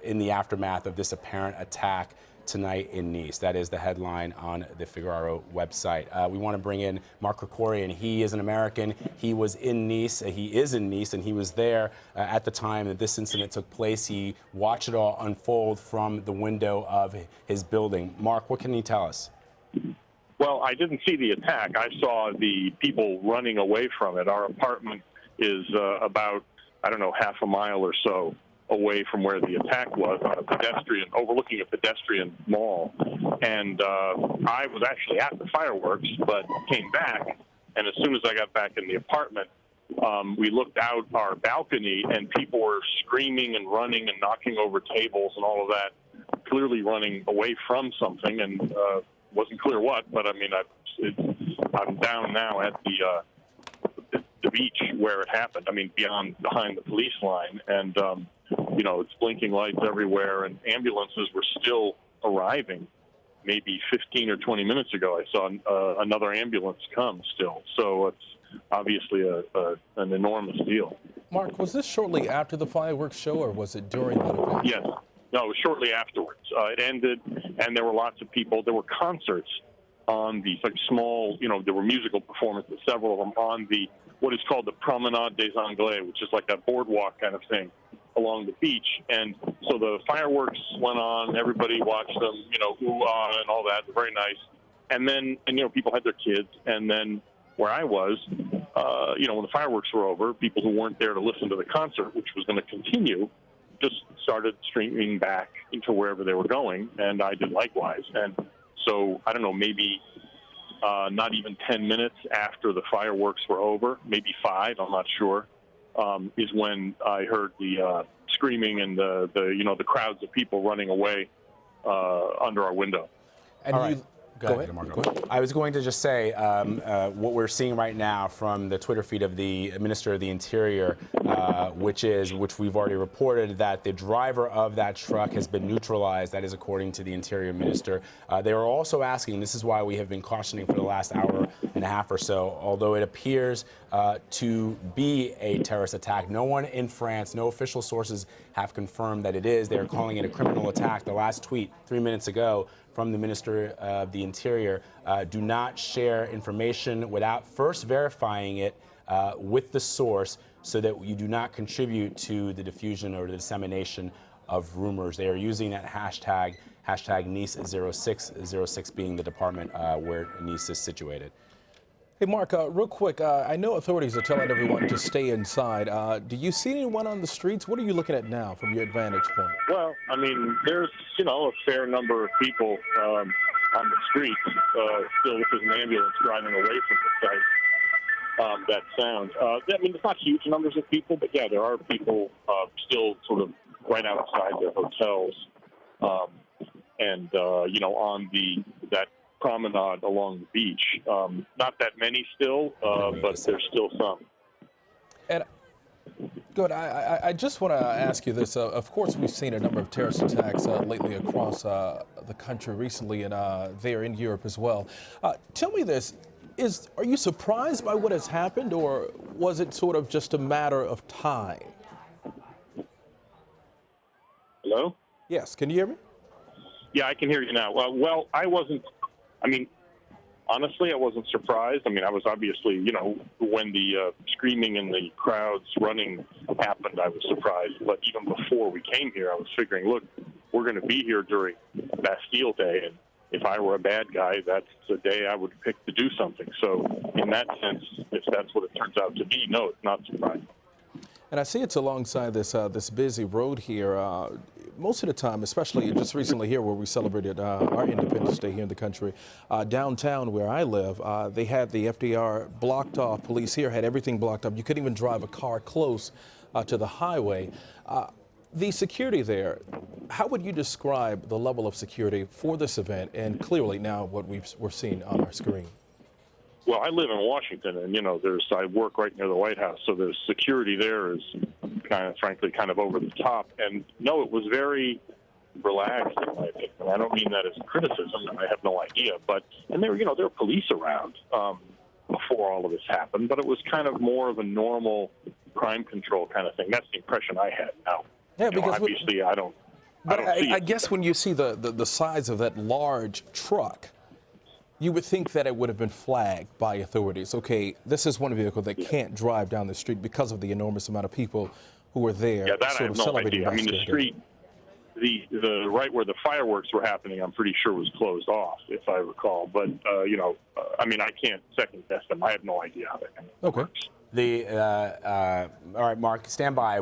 in the aftermath of this apparent attack tonight in Nice. That is the headline on the Figaro website. We want to bring in Mark Krikorian. He is an American. He was in Nice. He is in Nice, and he was there at the time that this incident took place. He watched it all unfold from the window of his building. Mark, what can you tell us? Well, I didn't see the attack. I saw the people running away from it. Our apartment is about, I don't know, half a mile or so away from where the attack was, on a pedestrian, overlooking a pedestrian mall. And I was actually at the fireworks, but came back. And as soon as I got back in the apartment, we looked out our balcony, and people were screaming and running and knocking over tables and all of that, clearly running away from something. And wasn't clear what, but I mean, I'm down now at the beach where it happened. I mean, behind the police line, and you know, it's blinking lights everywhere, and ambulances were still arriving. Maybe 15 or 20 minutes ago, I saw another ambulance come still. So it's obviously an enormous deal. Mark, was this shortly after the fireworks show, or was it during that event? Yes. No, shortly afterwards. It ended, and there were lots of people. There were concerts on the small, you know, there were musical performances, several of them on what is called the Promenade des Anglais, which is like a boardwalk kind of thing along the beach. And so the fireworks went on, everybody watched them, you know, ooh-ah and all that, very nice. And then, you know, people had their kids, and then where I was, you know, when the fireworks were over, people who weren't there to listen to the concert, which was going to continue, just started streaming back into wherever they were going, and I did likewise. And so, I don't know, maybe not even 10 minutes after the fireworks were over, maybe 5, I'm not sure, is when I heard the screaming and the crowds of people running away under our window. And all right. Go ahead, Marco. I was going to just say what we're seeing right now from the Twitter feed of the Minister of the Interior, which we've already reported that the driver of that truck has been neutralized. That is according to the Interior Minister. They are also asking, this is why we have been cautioning for the last hour and a half or so, although it appears to be a terrorist attack. No one in France, no official sources have confirmed that it is. They are calling it a criminal attack. The last tweet 3 minutes ago from the Minister of the Interior, do not share information without first verifying it with the source so that you do not contribute to the diffusion or the dissemination of rumors. They are using that hashtag Nice06, being the department where Nice is situated. Hey, Mark, real quick, I know authorities are telling everyone to stay inside. Do you see anyone on the streets? What are you looking at now from your vantage point? Well, I mean, there's, you know, a fair number of people on the streets. Still, this is an ambulance driving away from the site. That sound. I mean, it's not huge numbers of people, but yeah, there are people still sort of right outside their hotels. And, you know, on that promenade along the beach. Not that many still, but there's still some. And good. I just want to ask you this. Of course, we've seen a number of terrorist attacks lately across the country recently, and there in Europe as well. Tell me this. Are you surprised by what has happened, or was it sort of just a matter of time? Hello? Yes. Can you hear me? Yeah, I can hear you now. Well, I wasn't. I mean, honestly, I wasn't surprised. I mean, I was obviously, you know, when the screaming and the crowds running happened, I was surprised. But even before we came here, I was figuring, look, we're going to be here during Bastille Day, and if I were a bad guy, that's the day I would pick to do something. So in that sense, if that's what it turns out to be, no, it's not surprising. And I see it's alongside this busy road here. Most of the time, especially just recently here where we celebrated our Independence Day here in the country, downtown where I live, they had the FDR blocked off. Police here had everything blocked up. You couldn't even drive a car close to the highway. The security there, how would you describe the level of security for this event and clearly now what we're seeing on our screen? Well, I live in Washington, and, you know, I work right near the White House, so the security there is frankly kind of over the top. And no, it was very relaxed, in my opinion. I don't mean that as criticism, I have no idea. And there were police around before all of this happened, but it was kind of more of a normal crime control kind of thing. That's the impression I had. Now, yeah, obviously I don't But don't see I it. guess when you see the size of that large truck, you would think that it would have been flagged by authorities. Okay, this is one vehicle that can't drive down the street because of the enormous amount of people who were there Yeah, that I sort have of no celebrating idea. I mean, the Bastille Day. street, the right where the fireworks were happening, I'm pretty sure was closed off, if I recall. But I mean, I can't second guess them. I have no idea how that Okay. works. All right, Mark, stand by.